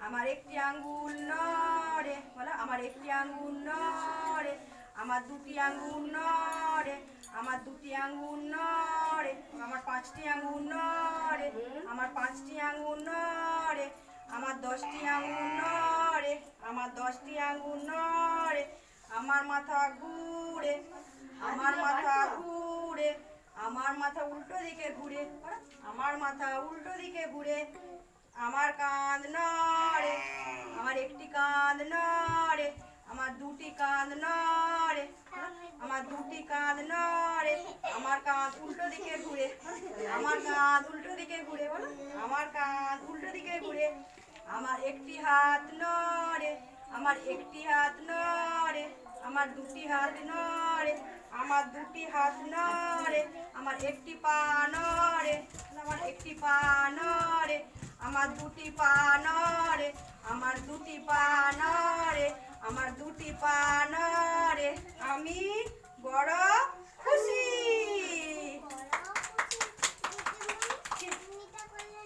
আমার একটি আঙ্গুল নড়ে, বলো আমার একটি আঙ্গুল নড়ে, আমার দুটি আঙ্গুল নড়ে, আমার দুটি আঙ্গুল নড়ে, আমার পাঁচটি আঙ্গুল নড়ে, আমার পাঁচটি আঙ্গুল নড়ে, আমার 10টি আঙ্গুল নড়ে, আমার 10টি আঙ্গুল নড়ে, আমার মাথা ঘুরে, আমার মাথা ঘুরে, আমার মাথা উল্টো দিকে ঘুরে, আমার মাথা উল্টো দিকে ঘুরে, আমার কাঁধ নড়ে, আমার একটি কাঁধ নড়ে, আমার দুটি কাঁধ নড়ে, আমার দুটি কাঁধ নড়ে, আমার কাঁধ উল্টো দিকে ঘুরে, আমার কাঁধ উল্টো দিকে ঘুরে, বলো আমার কাঁধ উল্টো দিকে ঘুরে, আমার একটি হাত নড়ে, আমার একটি হাত নড়ে, আমার দুটি হাত নড়ে, আমার দুটি হাত নড়ে, আমার একটি পা নড়ে, আমার একটি পা নড়ে, আমার দুটি পা নড়ে, আমার দুটি পা নড়ে, আমার দুটি পা